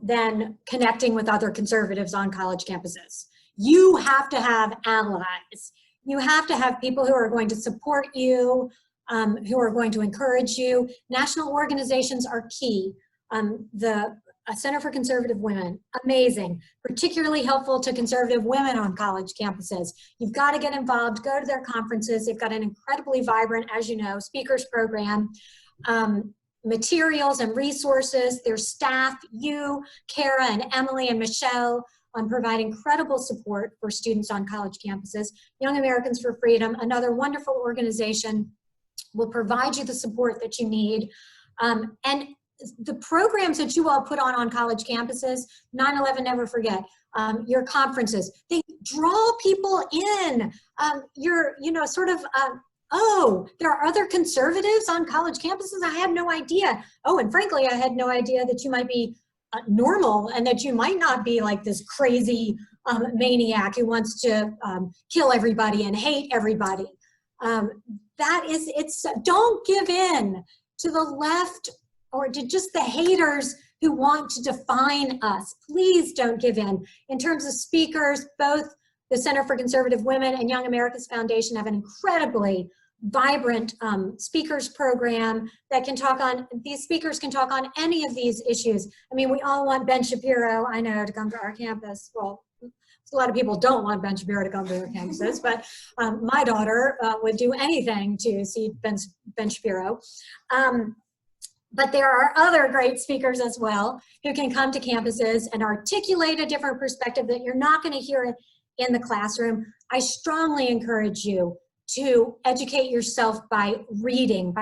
than connecting with other conservatives on college campuses. You have to have allies. You have to have people who are going to support you, who are going to encourage you. National organizations are key. The Center for Conservative Women, amazing, particularly helpful to conservative women on college campuses. You've got to get involved, go to their conferences. They've got an incredibly vibrant, as you know, speakers program, materials and resources. Their staff, you, Kara and Emily and Michelle, provide incredible support for students on college campuses. Young Americans for Freedom, another wonderful organization, will provide you the support that you need. And the programs that you all put on college campuses, 9/11 Never Forget, your conferences, they draw people in. Oh, there are other conservatives on college campuses? I had no idea. Oh, and frankly, I had no idea that you might be normal and that you might not be like this crazy maniac who wants to kill everybody and hate everybody. Don't give in to the left or to just the haters who want to define us. Please don't give in. In terms of speakers, both the Center for Conservative Women and Young America's Foundation have an incredibly vibrant speakers program that can talk on, these speakers can talk on any of these issues. I mean, we all want Ben Shapiro, I know, to come to our campus. Well, a lot of people don't want Ben Shapiro to come to their campuses, but my daughter would do anything to see Ben Shapiro. But there are other great speakers as well who can come to campuses and articulate a different perspective that you're not going to hear in the classroom. I strongly encourage you to educate yourself by reading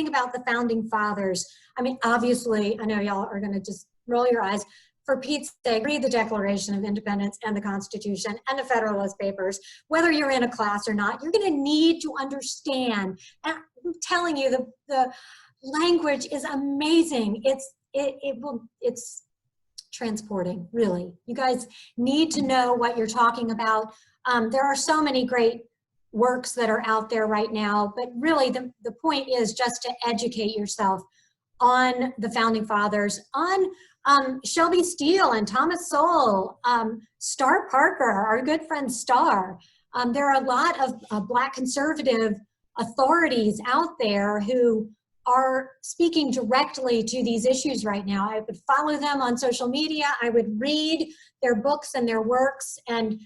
about the founding fathers. I mean, obviously, I know y'all are going to just roll your eyes. For Pete's sake, read the Declaration of Independence and the Constitution and the Federalist Papers. Whether you're in a class or not, you're going to need to understand. And I'm telling you, the language is amazing. It's transporting, really. You guys need to know what you're talking about. There are so many great works that are out there right now, but really the point is just to educate yourself on the founding fathers, on Shelby Steele and Thomas Sowell, Star Parker, our good friend Star. There are a lot of Black conservative authorities out there who are speaking directly to these issues right now. I would follow them on social media. I would read their books and their works, and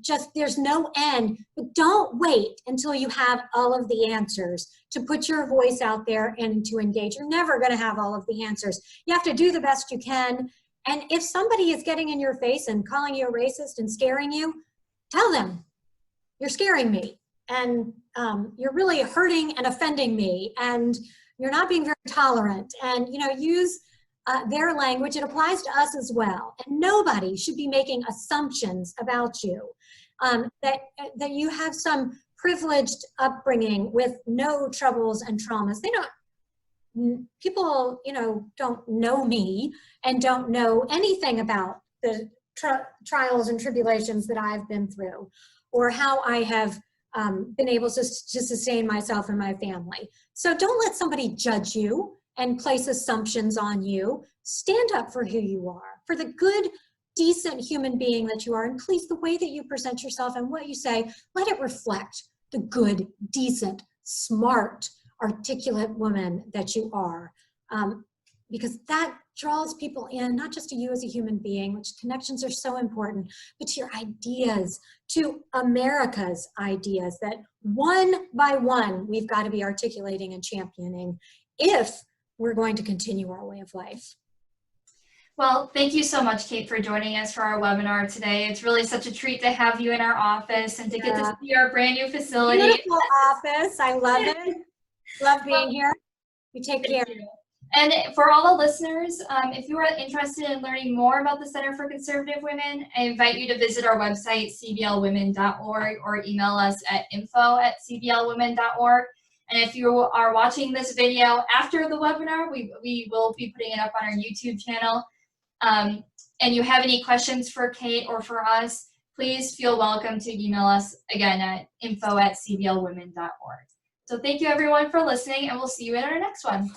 Just there's no end, but don't wait until you have all of the answers to put your voice out there and to engage. You're never going to have all of the answers. You have to do the best you can. And if somebody is getting in your face and calling you a racist and scaring you, tell them, you're scaring me. And you're really hurting and offending me. And you're not being very tolerant. And, use their language. It applies to us as well. And nobody should be making assumptions about you. That you have some privileged upbringing with no troubles and traumas. People, don't know me and don't know anything about the trials and tribulations that I've been through, or how I have been able to sustain myself and my family. So don't let somebody judge you and place assumptions on you. Stand up for who you are, for the good, decent human being that you are. And please, the way that you present yourself and what you say, let it reflect the good, decent, smart, articulate woman that you are. Because that draws people in, not just to you as a human being, which connections are so important, but to your ideas, to America's ideas that one by one, we've got to be articulating and championing if we're going to continue our way of life.
Well, thank you so much, Kate, for joining us for our webinar today. It's really such a treat to have you in our office and to get to see our brand new facility.
Beautiful office. I love it. Love being here. You take care.
And for all the listeners, if you are interested in learning more about the Center for Conservative Women, I invite you to visit our website, cblwomen.org, or email us at info@cblwomen.org. And if you are watching this video after the webinar, we will be putting it up on our YouTube channel. And you have any questions for Kate or for us, please feel welcome to email us again at info@cblwomen.org. So thank you everyone for listening, and we'll see you in our next one.